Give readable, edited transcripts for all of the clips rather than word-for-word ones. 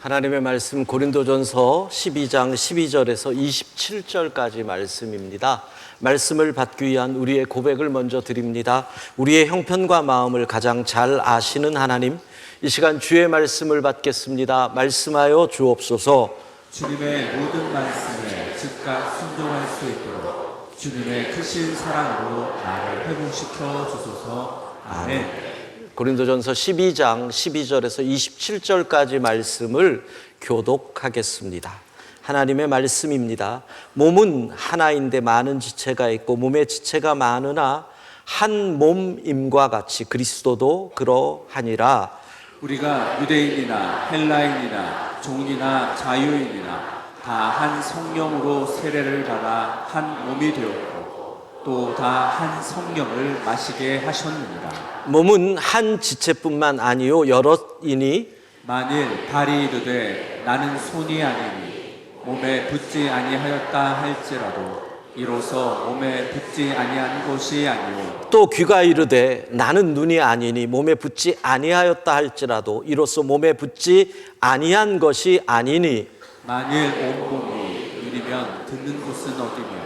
하나님의 말씀 고린도전서 12장 12절에서 27절까지 말씀입니다. 말씀을 받기 위한 우리의 고백을 먼저 드립니다. 우리의 형편과 마음을 가장 잘 아시는 하나님, 이 시간 주의 말씀을 받겠습니다. 말씀하여 주옵소서. 주님의 모든 말씀에 즉각 순종할 수 있도록 주님의 크신 사랑으로 나를 회복시켜 주소서. 아멘. 고린도전서 12장 12절에서 27절까지 말씀을 교독하겠습니다. 하나님의 말씀입니다. 몸은 하나인데 많은 지체가 있고 몸의 지체가 많으나 한 몸임과 같이 그리스도도 그러하니라. 우리가 유대인이나 헬라인이나 종이나 자유인이나 다 한 성령으로 세례를 받아 한 몸이 되었고 또 다 한 성령을 마시게 하셨느니라. 몸은 한 지체뿐만 아니요 여럿이니 만일 발이 이르되 나는 손이 아니니 몸에 붙지 아니하였다 할지라도 이로써 몸에 붙지 아니한 것이 아니요 또 귀가 이르되 나는 눈이 아니니 몸에 붙지 아니하였다 할지라도 이로써 몸에 붙지 아니한 것이 아니니 만일 온몸이 눈이면 듣는 곳은 어디며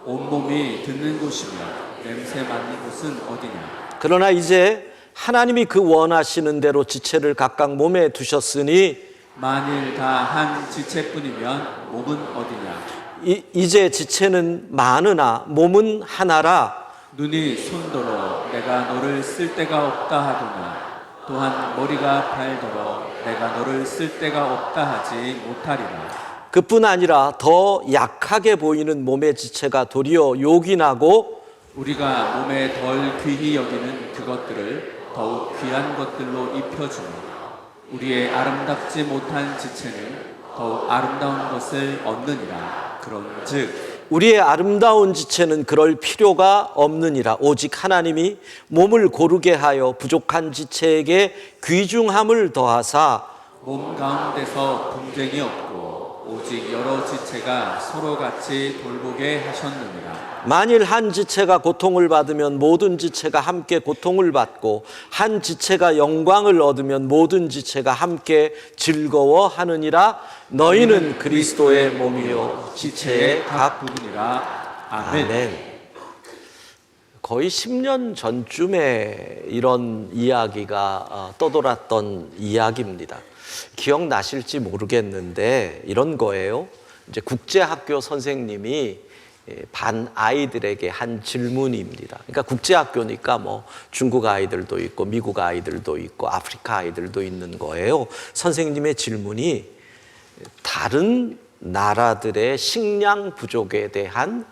온몸이 듣는 곳이며 냄새 맡는 곳은 어디냐. 그러나 이제 하나님이 그 원하시는 대로 지체를 각각 몸에 두셨으니 만일 다 한 지체뿐이면 몸은 어디냐. 이제 지체는 많으나 몸은 하나라. 눈이 손더러 내가 너를 쓸 데가 없다 하거나 또한 머리가 발더러 내가 너를 쓸 데가 없다 하지 못하리라. 그뿐 아니라 더 약하게 보이는 몸의 지체가 도리어 욕이 나고 우리가 몸에 덜 귀히 여기는 그것들을 더욱 귀한 것들로 입혀주며 우리의 아름답지 못한 지체는 더욱 아름다운 것을 얻느니라. 그런즉 우리의 아름다운 지체는 그럴 필요가 없느니라. 오직 하나님이 몸을 고르게 하여 부족한 지체에게 귀중함을 더하사 몸 가운데서 분쟁이 없고 오직 여러 지체가 서로 같이 돌보게 하셨느니라. 만일 한 지체가 고통을 받으면 모든 지체가 함께 고통을 받고 한 지체가 영광을 얻으면 모든 지체가 함께 즐거워하느니라. 너희는 그리스도의 몸이요 지체의 각 부분이라. 아멘. 아멘. 거의 10년 전쯤에 이런 이야기가 떠돌았던 이야기입니다. 기억나실지 모르겠는데 이런 거예요. 이제 국제학교 선생님이 반 아이들에게 한 질문입니다. 그러니까 국제학교니까 뭐 중국 아이들도 있고 미국 아이들도 있고 아프리카 아이들도 있는 거예요. 선생님의 질문이 다른 나라들의 식량 부족에 대한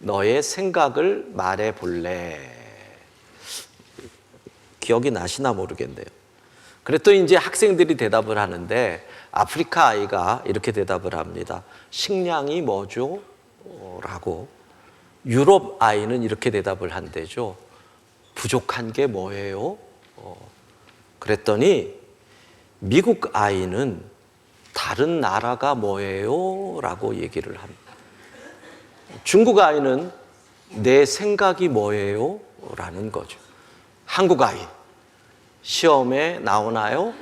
너의 생각을 말해 볼래? 기억이 나시나 모르겠네요. 그랬더니 이제 학생들이 대답을 하는데 아프리카 아이가 이렇게 대답을 합니다. 식량이 뭐죠? 라고. 유럽 아이는 이렇게 대답을 한대죠. 부족한 게 뭐예요? 그랬더니 미국 아이는 다른 나라가 뭐예요? 라고 얘기를 합니다. 중국 아이는 내 생각이 뭐예요? 라는 거죠. 한국 아이 시험에 나오나요?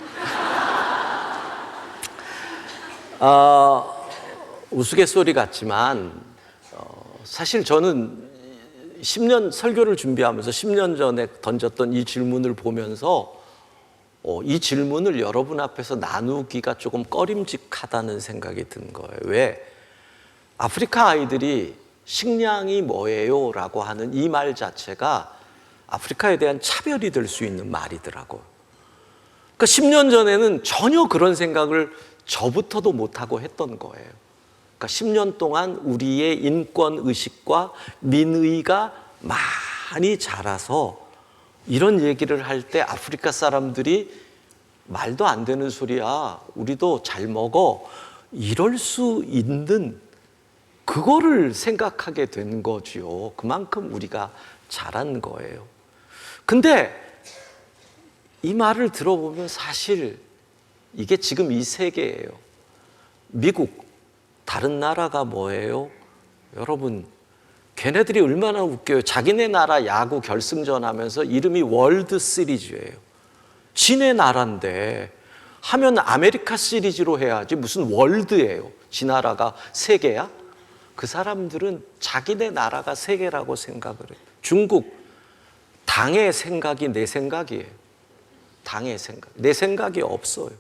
우스갯소리 같지만 사실 저는 10년 설교를 준비하면서 10년 전에 던졌던 이 질문을 보면서 이 질문을 여러분 앞에서 나누기가 조금 꺼림직하다는 생각이 든 거예요. 왜? 아프리카 아이들이 식량이 뭐예요? 라고 하는 이 말 자체가 아프리카에 대한 차별이 될 수 있는 말이더라고요. 그러니까 10년 전에는 전혀 그런 생각을 저부터도 못하고 했던 거예요. 그러니까 10년 동안 우리의 인권 의식과 민의가 많이 자라서 이런 얘기를 할 때 아프리카 사람들이 말도 안 되는 소리야, 우리도 잘 먹어, 이럴 수 있는 그거를 생각하게 된 거지요. 그만큼 우리가 잘한 거예요. 근데 이 말을 들어보면 사실 이게 지금 이 세계예요. 미국, 다른 나라가 뭐예요? 여러분, 걔네들이 얼마나 웃겨요. 자기네 나라 야구 결승전 하면서 이름이 월드 시리즈예요. 지네 나라인데 하면 아메리카 시리즈로 해야지 무슨 월드예요. 지 나라가 세계야? 그 사람들은 자기네 나라가 세계라고 생각을 해요. 중국, 당의 생각이 내 생각이에요. 당의 생각. 내 생각이 없어요.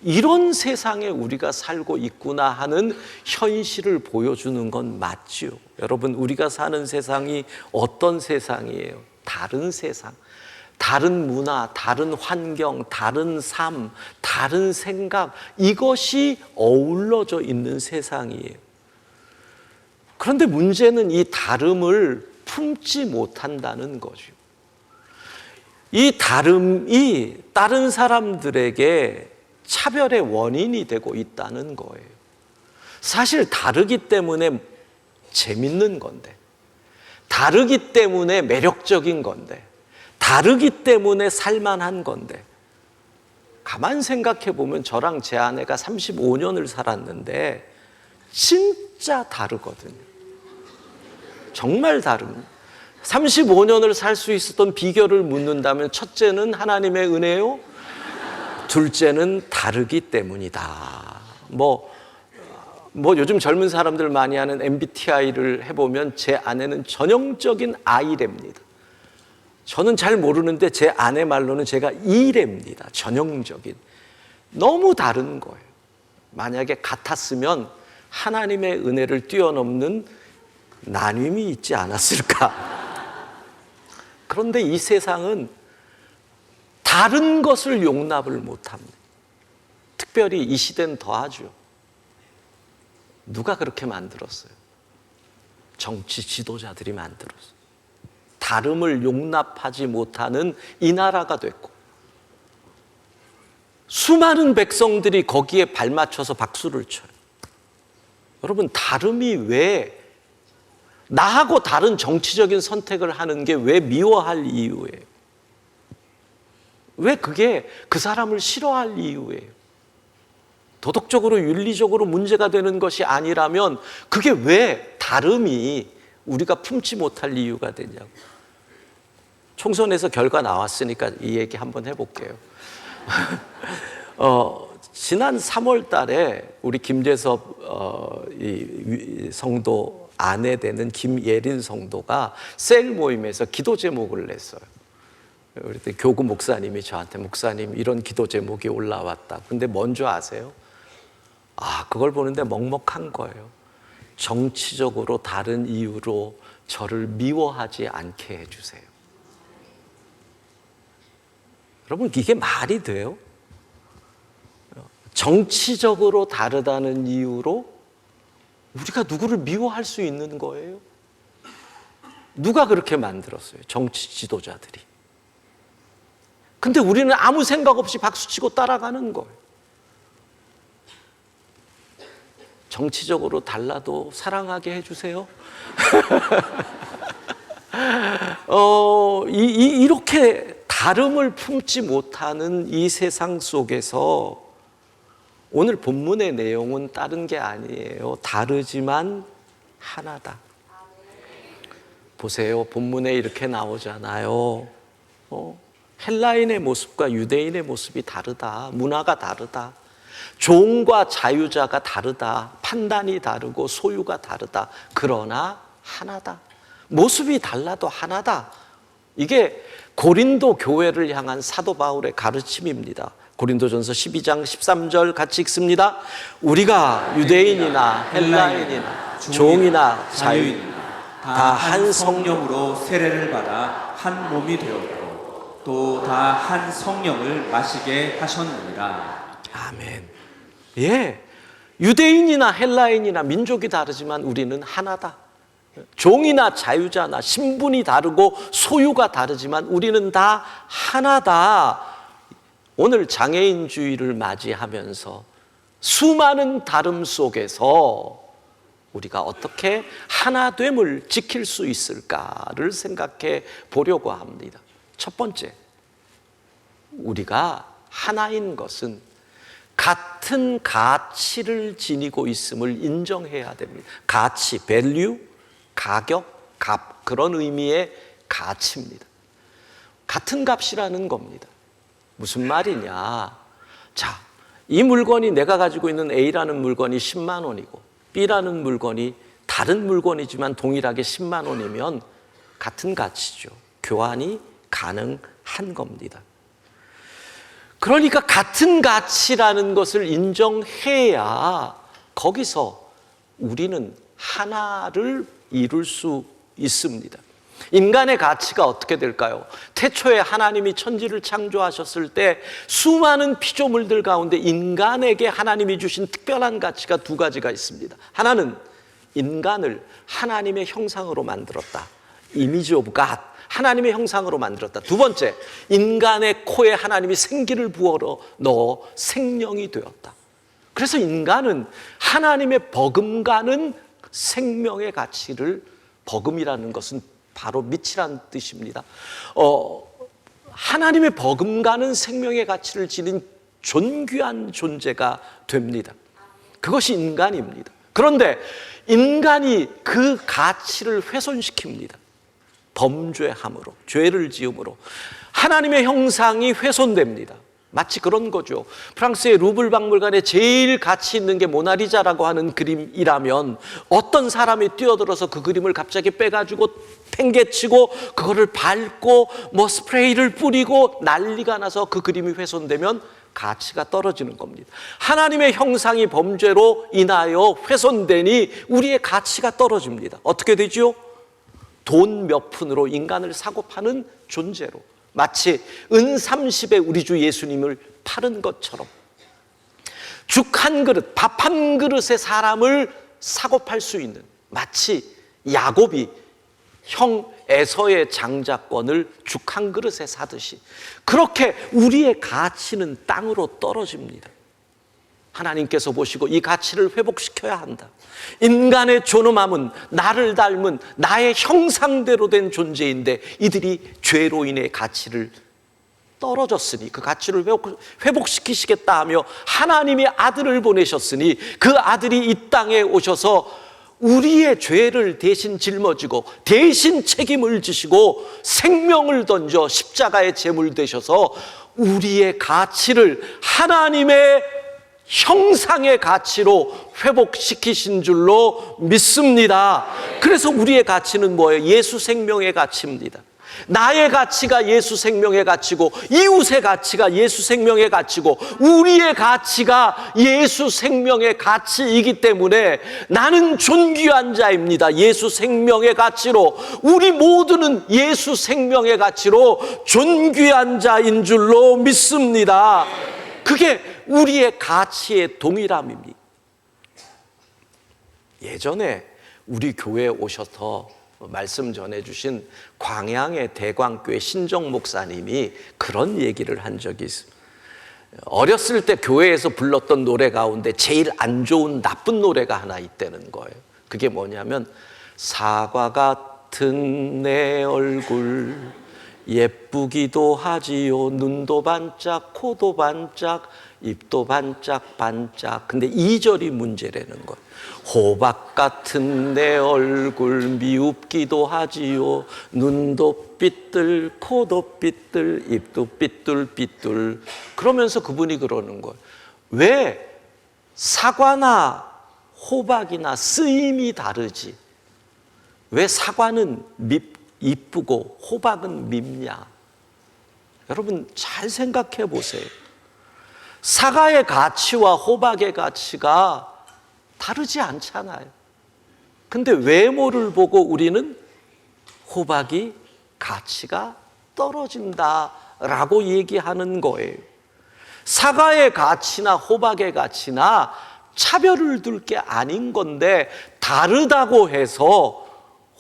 이런 세상에 우리가 살고 있구나 하는 현실을 보여주는 건 맞죠. 여러분, 우리가 사는 세상이 어떤 세상이에요? 다른 세상. 다른 문화, 다른 환경, 다른 삶, 다른 생각, 이것이 어우러져 있는 세상이에요. 그런데 문제는 이 다름을 품지 못한다는 거죠. 이 다름이 다른 사람들에게 차별의 원인이 되고 있다는 거예요. 사실 다르기 때문에 재밌는 건데, 다르기 때문에 매력적인 건데, 다르기 때문에 살만한 건데, 가만 생각해 보면 저랑 제 아내가 35년을 살았는데 진짜 다르거든요. 정말 다릅니다. 35년을 살 수 있었던 비결을 묻는다면 첫째는 하나님의 은혜요, 둘째는 다르기 때문이다. 뭐 요즘 젊은 사람들 많이 하는 MBTI를 해보면 제 아내는 전형적인 I랍니다. 저는 잘 모르는데 제 아내 말로는 제가 E랍니다. 전형적인. 너무 다른 거예요. 만약에 같았으면 하나님의 은혜를 뛰어넘는 나눔이 있지 않았을까. 그런데 이 세상은 다른 것을 용납을 못합니다. 특별히 이 시대는 더하죠. 누가 그렇게 만들었어요? 정치 지도자들이 만들었어요. 다름을 용납하지 못하는 이 나라가 됐고, 수많은 백성들이 거기에 발맞춰서 박수를 쳐요. 여러분, 다름이 왜, 나하고 다른 정치적인 선택을 하는 게 왜 미워할 이유예요? 왜 그게 그 사람을 싫어할 이유예요? 도덕적으로 윤리적으로 문제가 되는 것이 아니라면 그게 왜 다름이 우리가 품지 못할 이유가 되냐고. 총선에서 결과 나왔으니까 이 얘기 한번 해볼게요. 지난 3월 달에 우리 김재섭 이 성도 아내 되는 김예린 성도가 셀 모임에서 기도 제목을 냈어요. 그랬더니 교구 목사님이 저한테, 목사님 이런 기도 제목이 올라왔다. 근데 뭔지 아세요? 그걸 보는데 먹먹한 거예요. 정치적으로 다른 이유로 저를 미워하지 않게 해주세요. 여러분, 이게 말이 돼요? 정치적으로 다르다는 이유로 우리가 누구를 미워할 수 있는 거예요? 누가 그렇게 만들었어요? 정치 지도자들이. 근데 우리는 아무 생각 없이 박수치고 따라가는 거예요. 정치적으로 달라도 사랑하게 해주세요. 이렇게 다름을 품지 못하는 이 세상 속에서 오늘 본문의 내용은 다른 게 아니에요. 다르지만 하나다. 보세요. 본문에 이렇게 나오잖아요. 헬라인의 모습과 유대인의 모습이 다르다. 문화가 다르다. 종과 자유자가 다르다. 판단이 다르고 소유가 다르다. 그러나 하나다. 모습이 달라도 하나다. 이게 고린도 교회를 향한 사도 바울의 가르침입니다. 고린도전서 12장 13절 같이 읽습니다. 우리가 유대인이나 헬라인이나 종이나 자유인이나 다 한 성령으로 세례를 받아 한 몸이 되었고 또 다 한 성령을 마시게 하셨느니라. 아멘. 예, 유대인이나 헬라인이나 민족이 다르지만 우리는 하나다. 종이나 자유자나 신분이 다르고 소유가 다르지만 우리는 다 하나다. 오늘 장애인주의를 맞이하면서 수많은 다름 속에서 우리가 어떻게 하나됨을 지킬 수 있을까를 생각해 보려고 합니다. 첫 번째, 우리가 하나인 것은 같은 가치를 지니고 있음을 인정해야 됩니다. 가치, value, 가격, 값, 그런 의미의 가치입니다. 같은 값이라는 겁니다. 무슨 말이냐? 자, 이 물건이 내가 가지고 있는 A라는 물건이 10만 원이고 B라는 물건이 다른 물건이지만 동일하게 10만 원이면 같은 가치죠. 교환이 가능한 겁니다. 그러니까 같은 가치라는 것을 인정해야 거기서 우리는 하나를 이룰 수 있습니다. 인간의 가치가 어떻게 될까요? 태초에 하나님이 천지를 창조하셨을 때 수많은 피조물들 가운데 인간에게 하나님이 주신 특별한 가치가 두 가지가 있습니다. 하나는 인간을 하나님의 형상으로 만들었다. 이미지 오브 갓. 하나님의 형상으로 만들었다. 두 번째, 인간의 코에 하나님이 생기를 부어 넣어 생명이 되었다. 그래서 인간은 하나님의 버금가는 생명의 가치를, 버금이라는 것은 바로 빛이라는 뜻입니다. 하나님의 버금가는 생명의 가치를 지닌 존귀한 존재가 됩니다. 그것이 인간입니다. 그런데 인간이 그 가치를 훼손시킵니다. 범죄함으로, 죄를 지음으로 하나님의 형상이 훼손됩니다. 마치 그런 거죠. 프랑스의 루블 박물관에 제일 가치 있는 게 모나리자라고 하는 그림이라면 어떤 사람이 뛰어들어서 그 그림을 갑자기 빼가지고 팽개치고 그거를 밟고 뭐 스프레이를 뿌리고 난리가 나서 그 그림이 훼손되면 가치가 떨어지는 겁니다. 하나님의 형상이 범죄로 인하여 훼손되니 우리의 가치가 떨어집니다. 어떻게 되죠? 돈 몇 푼으로 인간을 사고 파는 존재로, 마치 은 30에 우리 주 예수님을 파는 것처럼 죽 한 그릇, 밥 한 그릇에 사람을 사고 팔 수 있는, 마치 야곱이 형 에서의 장자권을 죽 한 그릇에 사듯이 그렇게 우리의 가치는 땅으로 떨어집니다. 하나님께서 보시고 이 가치를 회복시켜야 한다. 인간의 존엄함은 나를 닮은 나의 형상대로 된 존재인데 이들이 죄로 인해 가치를 떨어졌으니 그 가치를 회복시키시겠다 하며 하나님의 아들을 보내셨으니 그 아들이 이 땅에 오셔서 우리의 죄를 대신 짊어지고 대신 책임을 지시고 생명을 던져 십자가의 제물 되셔서 우리의 가치를 하나님의 형상의 가치로 회복시키신 줄로 믿습니다. 그래서 우리의 가치는 뭐예요? 예수 생명의 가치입니다. 나의 가치가 예수 생명의 가치고 이웃의 가치가 예수 생명의 가치고 우리의 가치가 예수 생명의 가치이기 때문에 나는 존귀한 자입니다. 예수 생명의 가치로 우리 모두는 예수 생명의 가치로 존귀한 자인 줄로 믿습니다. 그게 우리의 가치의 동일함입니다. 예전에 우리 교회에 오셔서 말씀 전해주신 광양의 대광교회 신정 목사님이 그런 얘기를 한 적이 있습니다. 어렸을 때 교회에서 불렀던 노래 가운데 제일 안 좋은 나쁜 노래가 하나 있다는 거예요. 그게 뭐냐면 사과 같은 내 얼굴 예쁘기도 하지요. 눈도 반짝 코도 반짝 입도 반짝반짝. 근데 2절이 문제라는 거예요. 호박 같은 내 얼굴 미웁기도 하지요. 눈도 삐뚤 코도 삐뚤 입도 삐뚤. 그러면서 그분이 그러는 거예요. 왜 사과나 호박이나 쓰임이 다르지 왜 사과는 이쁘고 호박은 밉냐? 여러분 잘 생각해 보세요. 사과의 가치와 호박의 가치가 다르지 않잖아요. 근데 외모를 보고 우리는 호박이 가치가 떨어진다라고 얘기하는 거예요. 사과의 가치나 호박의 가치나 차별을 둘 게 아닌 건데 다르다고 해서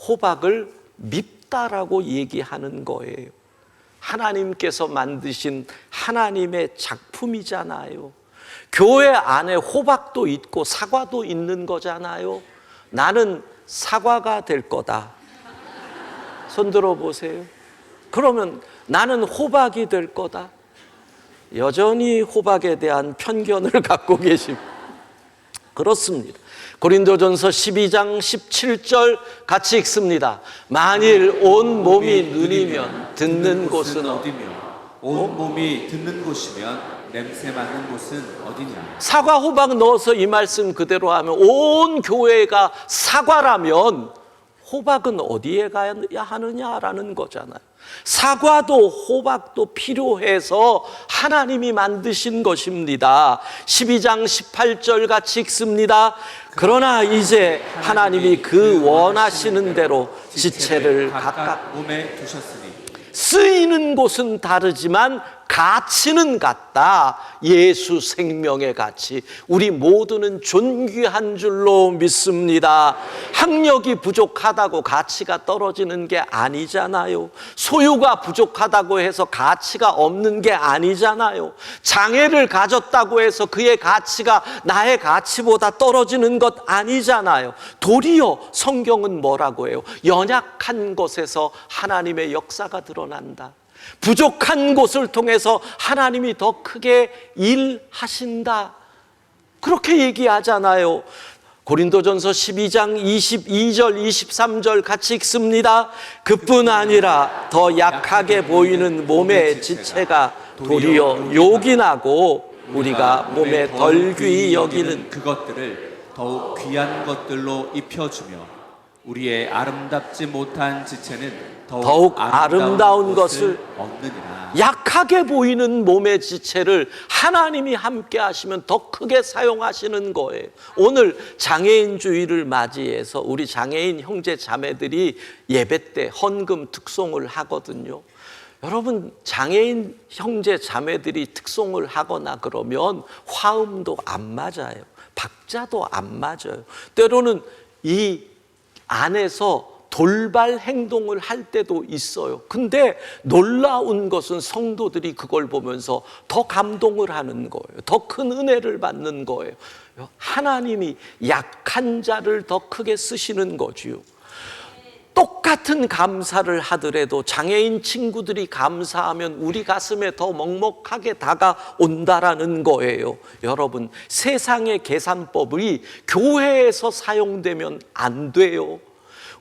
호박을 밉다라고 얘기하는 거예요. 하나님께서 만드신 하나님의 작품이잖아요. 교회 안에 호박도 있고 사과도 있는 거잖아요. 나는 사과가 될 거다. 손 들어 보세요. 그러면 나는 호박이 될 거다. 여전히 호박에 대한 편견을 갖고 계십니다. 그렇습니다. 고린도전서 12장 17절 같이 읽습니다. 만일 온 몸이 눈이면 듣는 곳은 어디며 온몸이 듣는 곳이면 냄새 맡는 곳은 어디냐? 사과 호박 넣어서 이 말씀 그대로 하면 온 교회가 사과라면 호박은 어디에 가야 하느냐라는 거잖아요. 사과도 호박도 필요해서 하나님이 만드신 것입니다. 12장 18절 같이 읽습니다. 그러나 이제 하나님이 그 원하시는 대로 지체를 각각 몸에 두셨으니 쓰이는 곳은 다르지만 가치는 같다. 예수 생명의 가치. 우리 모두는 존귀한 줄로 믿습니다. 학력이 부족하다고 가치가 떨어지는 게 아니잖아요. 소유가 부족하다고 해서 가치가 없는 게 아니잖아요. 장애를 가졌다고 해서 그의 가치가 나의 가치보다 떨어지는 것 아니잖아요. 도리어 성경은 뭐라고 해요? 연약한 것에서 하나님의 역사가 드러난다. 부족한 곳을 통해서 하나님이 더 크게 일하신다. 그렇게 얘기하잖아요. 고린도전서 12장 22절 23절 같이 읽습니다. 그뿐 아니라 더 약하게 보이는 몸의 지체가 도리어 요긴하고 우리가 몸에 덜 귀히 여기는 그것들을 더욱 귀한 것들로 입혀주며 우리의 아름답지 못한 지체는 더욱 아름다운 것을 얻느니라. 약하게 보이는 몸의 지체를 하나님이 함께 하시면 더 크게 사용하시는 거예요. 오늘 장애인 주일을 맞이해서 우리 장애인 형제 자매들이 예배 때 헌금 특송을 하거든요. 여러분, 장애인 형제 자매들이 특송을 하거나 그러면 화음도 안 맞아요. 박자도 안 맞아요. 때로는 이 안에서 돌발 행동을 할 때도 있어요. 근데 놀라운 것은 성도들이 그걸 보면서 더 감동을 하는 거예요. 더 큰 은혜를 받는 거예요. 하나님이 약한 자를 더 크게 쓰시는 거지요. 똑같은 감사를 하더라도 장애인 친구들이 감사하면 우리 가슴에 더 먹먹하게 다가온다라는 거예요. 여러분, 세상의 계산법이 교회에서 사용되면 안 돼요.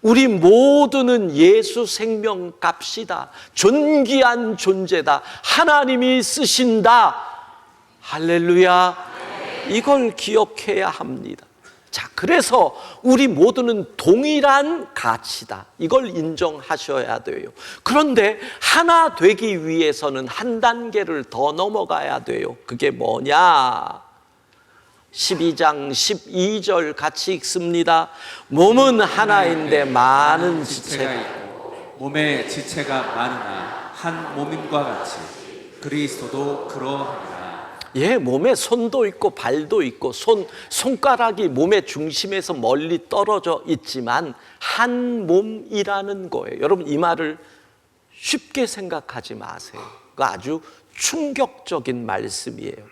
우리 모두는 예수 생명 값이다. 존귀한 존재다. 하나님이 쓰신다. 할렐루야. 이걸 기억해야 합니다. 자, 그래서 우리 모두는 동일한 가치다. 이걸 인정하셔야 돼요. 그런데 하나 되기 위해서는 한 단계를 더 넘어가야 돼요. 그게 뭐냐? 12장 12절 같이 읽습니다. 몸은 하나인데 많은 지체가 있고 몸의 지체가 많으나 한 몸임과 같이 그리스도도 그러하니라. 예, 몸에 손도 있고 발도 있고 손가락이 몸의 중심에서 멀리 떨어져 있지만 한 몸이라는 거예요. 여러분, 이 말을 쉽게 생각하지 마세요. 그 아주 충격적인 말씀이에요.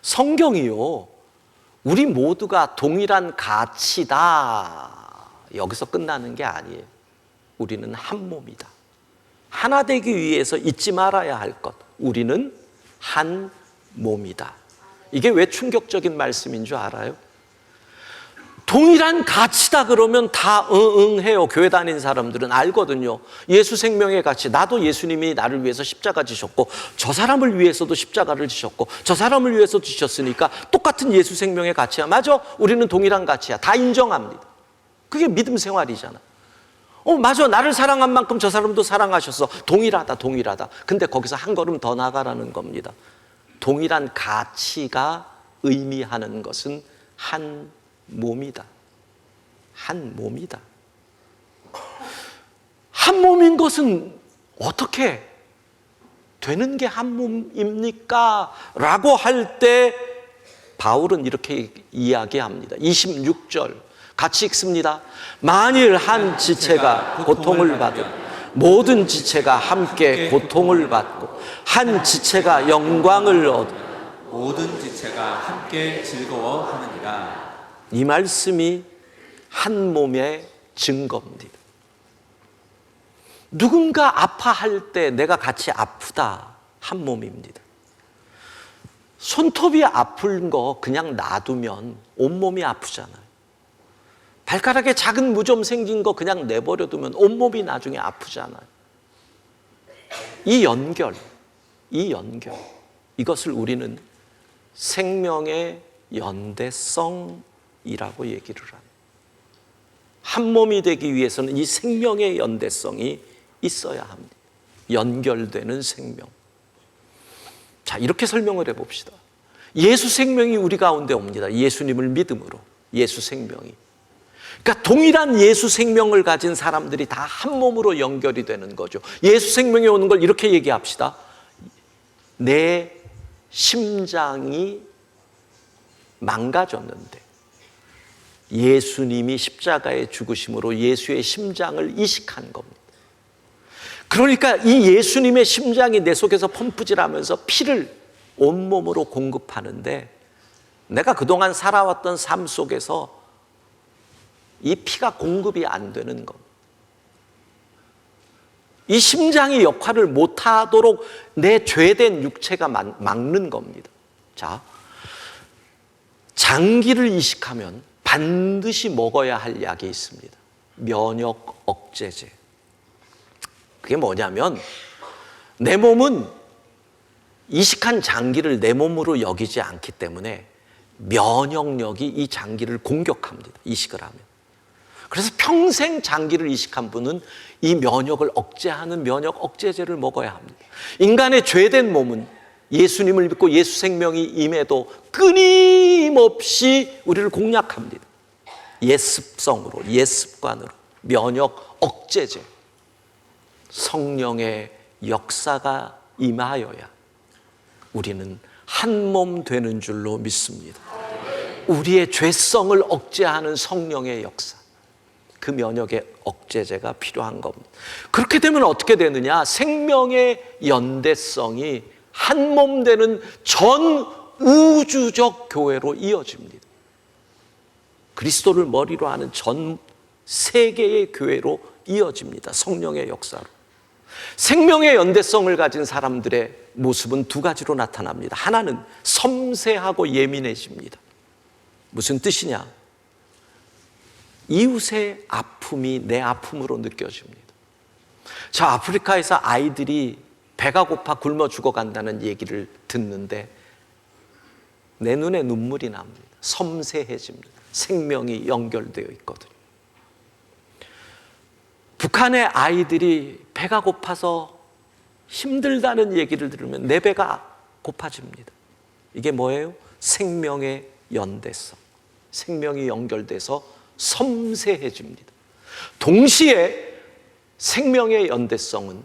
성경이요, 우리 모두가 동일한 가치다, 여기서 끝나는 게 아니에요. 우리는 한 몸이다. 하나 되기 위해서 잊지 말아야 할 것, 우리는 한 몸이다. 이게 왜 충격적인 말씀인 줄 알아요? 동일한 가치다 그러면 다 응해요. 교회 다니는 사람들은 알거든요. 예수 생명의 가치, 나도 예수님이 나를 위해서 십자가 지셨고 저 사람을 위해서도 십자가를 지셨고 저 사람을 위해서 지셨으니까 똑같은 예수 생명의 가치야. 맞아, 우리는 동일한 가치야. 다 인정합니다. 그게 믿음 생활이잖아. 맞아, 나를 사랑한 만큼 저 사람도 사랑하셨어. 동일하다. 근데 거기서 한 걸음 더 나가라는 겁니다. 동일한 가치가 의미하는 것은 한 몸이다. 한 몸이다. 한 몸인 것은 어떻게 되는 게 한 몸입니까? 라고 할 때 바울은 이렇게 이야기합니다. 26절 같이 읽습니다. 만일 한 지체가 고통을 받으면 모든 지체가 함께 고통을 받고 한 지체가 영광을 얻으면 모든 지체가 함께 즐거워하느니라. 이 말씀이 한 몸의 증거입니다. 누군가 아파할 때 내가 같이 아프다, 한 몸입니다. 손톱이 아픈 거 그냥 놔두면 온몸이 아프잖아요. 발가락에 작은 무좀 생긴 거 그냥 내버려두면 온몸이 나중에 아프잖아요. 이 연결, 이 연결, 이것을 우리는 생명의 연대성이라고 얘기를 합니다. 한 몸이 되기 위해서는 이 생명의 연대성이 있어야 합니다. 연결되는 생명. 자, 이렇게 설명을 해봅시다. 예수 생명이 우리 가운데 옵니다. 예수님을 믿음으로. 예수 생명이. 그러니까 동일한 예수 생명을 가진 사람들이 다 한 몸으로 연결이 되는 거죠. 예수 생명이 오는 걸 이렇게 얘기합시다. 내 심장이 망가졌는데 예수님이 십자가에 죽으심으로 예수의 심장을 이식한 겁니다. 그러니까 이 예수님의 심장이 내 속에서 펌프질하면서 피를 온몸으로 공급하는데 내가 그동안 살아왔던 삶 속에서 이 피가 공급이 안 되는 겁니다. 이 심장이 역할을 못하도록 내 죄된 육체가 막는 겁니다. 자, 장기를 이식하면 반드시 먹어야 할 약이 있습니다. 면역 억제제. 그게 뭐냐면 내 몸은 이식한 장기를 내 몸으로 여기지 않기 때문에 면역력이 이 장기를 공격합니다. 이식을 하면. 그래서 평생 장기를 이식한 분은 이 면역을 억제하는 면역 억제제를 먹어야 합니다. 인간의 죄된 몸은 예수님을 믿고 예수 생명이 임해도 끊임없이 우리를 공략합니다. 옛습성으로, 옛습관으로, 면역 억제제. 성령의 역사가 임하여야 우리는 한 몸 되는 줄로 믿습니다. 우리의 죄성을 억제하는 성령의 역사, 그 면역의 억제제가 필요한 겁니다. 그렇게 되면 어떻게 되느냐? 생명의 연대성이 한 몸 되는 전 우주적 교회로 이어집니다. 그리스도를 머리로 하는 전 세계의 교회로 이어집니다. 성령의 역사로. 생명의 연대성을 가진 사람들의 모습은 두 가지로 나타납니다. 하나는 섬세하고 예민해집니다. 무슨 뜻이냐? 이웃의 아픔이 내 아픔으로 느껴집니다. 자, 아프리카에서 아이들이 배가 고파 굶어 죽어간다는 얘기를 듣는데 내 눈에 눈물이 납니다. 섬세해집니다. 생명이 연결되어 있거든요. 북한의 아이들이 배가 고파서 힘들다는 얘기를 들으면 내 배가 고파집니다. 이게 뭐예요? 생명의 연대성. 생명이 연결돼서 섬세해집니다. 동시에 생명의 연대성은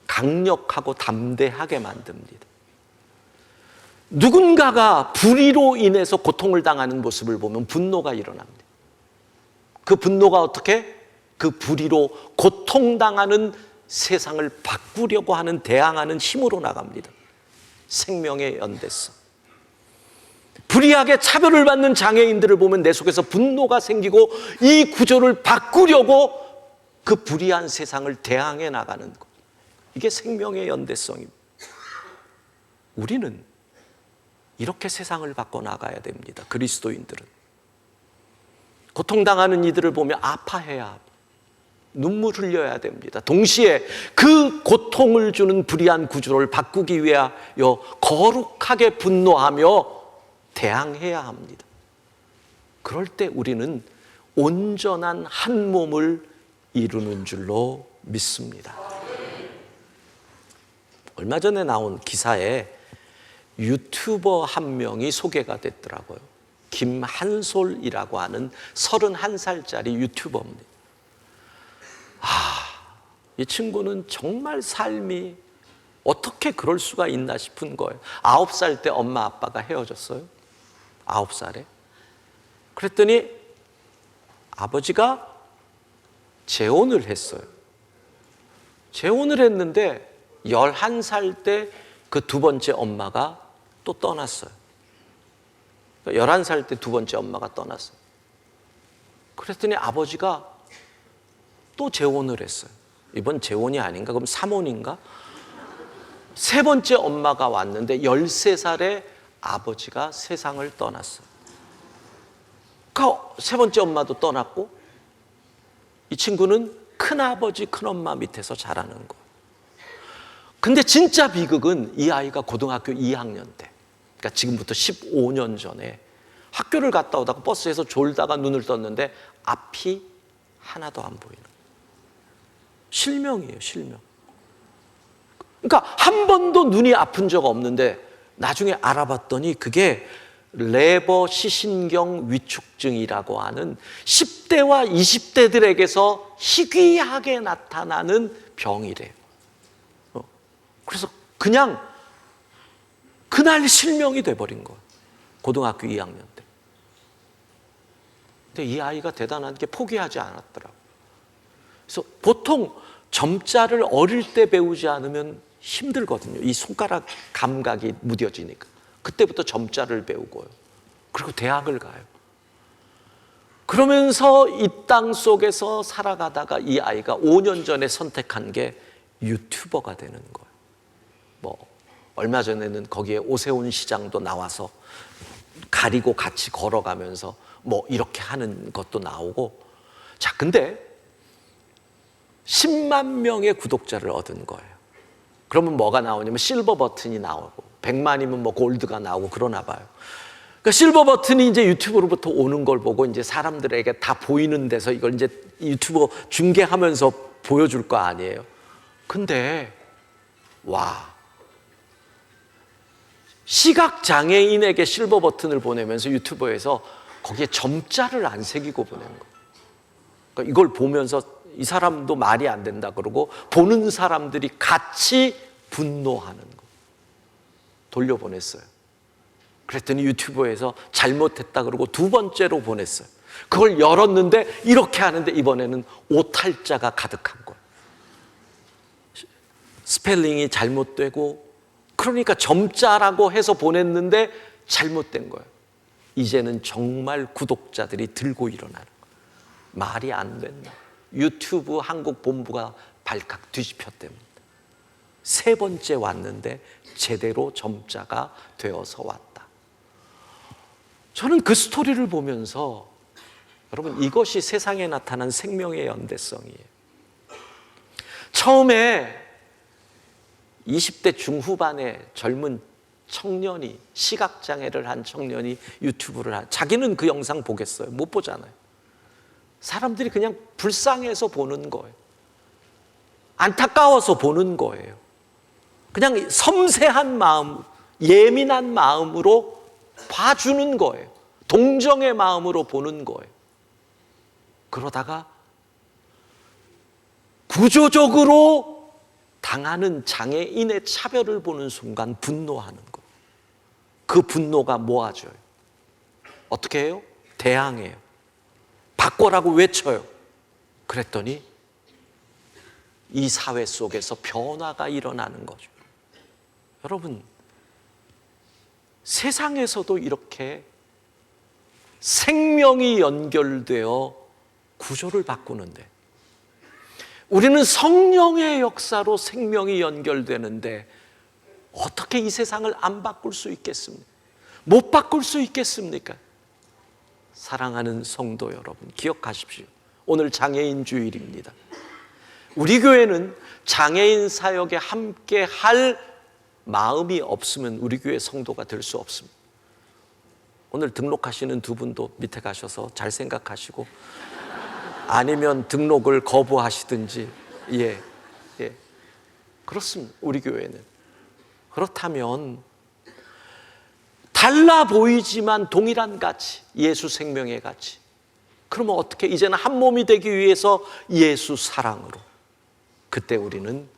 강력하고 담대하게 만듭니다. 누군가가 불의로 인해서 고통을 당하는 모습을 보면 분노가 일어납니다. 그 분노가 어떻게? 그 불의로 고통당하는 세상을 바꾸려고 하는 대항하는 힘으로 나갑니다. 생명의 연대성. 불의하게 차별을 받는 장애인들을 보면 내 속에서 분노가 생기고 이 구조를 바꾸려고 그 불의한 세상을 대항해 나가는 것. 이게 생명의 연대성입니다. 우리는 이렇게 세상을 바꿔나가야 됩니다. 그리스도인들은. 고통당하는 이들을 보며 아파해야 합니다. 눈물 흘려야 됩니다. 동시에 그 고통을 주는 불의한 구조를 바꾸기 위하여 거룩하게 분노하며 대항해야 합니다. 그럴 때 우리는 온전한 한 몸을 이루는 줄로 믿습니다. 얼마 전에 나온 기사에 유튜버 한 명이 소개가 됐더라고요. 김한솔이라고 하는 31살짜리 유튜버입니다. 이 친구는 정말 삶이 어떻게 그럴 수가 있나 싶은 거예요. 9살 때 엄마 아빠가 헤어졌어요. 9살에. 그랬더니 아버지가 재혼을 했어요. 재혼을 했는데 11살 때 그 두 번째 엄마가 또 떠났어요. 11살 때 두 번째 엄마가 떠났어요. 그랬더니 아버지가 또 재혼을 했어요. 이번 재혼이 아닌가? 그럼 3혼인가? 세 번째 엄마가 왔는데 13살에 아버지가 세상을 떠났어요. 그러니까 세 번째 엄마도 떠났고 이 친구는 큰아버지, 큰엄마 밑에서 자라는 거예요. 근데 진짜 비극은 이 아이가 고등학교 2학년 때, 그러니까 지금부터 15년 전에 학교를 갔다 오다가 버스에서 졸다가 눈을 떴는데 앞이 하나도 안 보이는 거예요. 실명이에요, 실명. 그러니까 한 번도 눈이 아픈 적 없는데 나중에 알아봤더니 그게 레버 시신경 위축증이라고 하는 10대와 20대들에게서 희귀하게 나타나는 병이래요. 그래서 그냥 그날 실명이 돼버린 거예요. 고등학교 2학년 때. 근데 이 아이가 대단한 게 포기하지 않았더라고요. 그래서 보통 점자를 어릴 때 배우지 않으면 힘들거든요. 이 손가락 감각이 무뎌지니까. 그때부터 점자를 배우고요. 그리고 대학을 가요. 그러면서 이 땅 속에서 살아가다가 이 아이가 5년 전에 선택한 게 유튜버가 되는 거예요. 얼마 전에는 거기에 오세훈 시장도 나와서 가리고 같이 걸어가면서 이렇게 하는 것도 나오고. 자, 근데 10만 명의 구독자를 얻은 거예요. 그러면 뭐가 나오냐면 실버 버튼이 나오고 100만이면 골드가 나오고 그러나 봐요. 그러니까 실버 버튼이 이제 유튜브로부터 오는 걸 보고 이제 사람들에게 다 보이는 데서 이걸 이제 유튜브 중계하면서 보여줄 거 아니에요. 근데 시각 장애인에게 실버 버튼을 보내면서 유튜버에서 거기에 점자를 안 새기고 보낸 거예요. 그러니까 이걸 보면서 이 사람도 말이 안 된다 그러고 보는 사람들이 같이 분노하는 거 돌려보냈어요. 그랬더니 유튜브에서 잘못했다 그러고 두 번째로 보냈어요. 그걸 열었는데 이렇게 하는데 이번에는 오탈자가 가득한 거예요. 스펠링이 잘못되고, 그러니까 점자라고 해서 보냈는데 잘못된 거예요. 이제는 정말 구독자들이 들고 일어나는 거예요. 말이 안 된다. 유튜브 한국 본부가 발칵 뒤집혔답니다. 세 번째 왔는데 제대로 점자가 되어서 왔다. 저는 그 스토리를 보면서 여러분, 이것이 세상에 나타난 생명의 연대성이에요. 처음에 20대 중후반의 젊은 청년이, 시각장애를 한 청년이 유튜브를 자기는 그 영상 보겠어요? 못 보잖아요. 사람들이 그냥 불쌍해서 보는 거예요. 안타까워서 보는 거예요. 그냥 섬세한 마음, 예민한 마음으로 봐주는 거예요. 동정의 마음으로 보는 거예요. 그러다가 구조적으로 당하는 장애인의 차별을 보는 순간 분노하는 거예요. 그 분노가 모아져요. 어떻게 해요? 대항해요. 바꿔라고 외쳐요. 그랬더니 이 사회 속에서 변화가 일어나는 거죠. 여러분, 세상에서도 이렇게 생명이 연결되어 구조를 바꾸는데, 우리는 성령의 역사로 생명이 연결되는데 어떻게 이 세상을 안 바꿀 수 있겠습니까? 못 바꿀 수 있겠습니까? 사랑하는 성도 여러분, 기억하십시오. 오늘 장애인 주일입니다. 우리 교회는 장애인 사역에 함께 할 마음이 없으면 우리 교회 성도가 될 수 없습니다. 오늘 등록하시는 두 분도 밑에 가셔서 잘 생각하시고, 아니면 등록을 거부하시든지. 예. 그렇습니다. 우리 교회는. 그렇다면 달라 보이지만 동일한 가치, 예수 생명의 가치. 그러면 어떻게? 이제는 한 몸이 되기 위해서 예수 사랑으로, 그때 우리는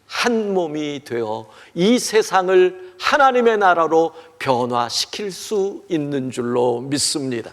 한 몸이 되어 이 세상을 하나님의 나라로 변화시킬 수 있는 줄로 믿습니다.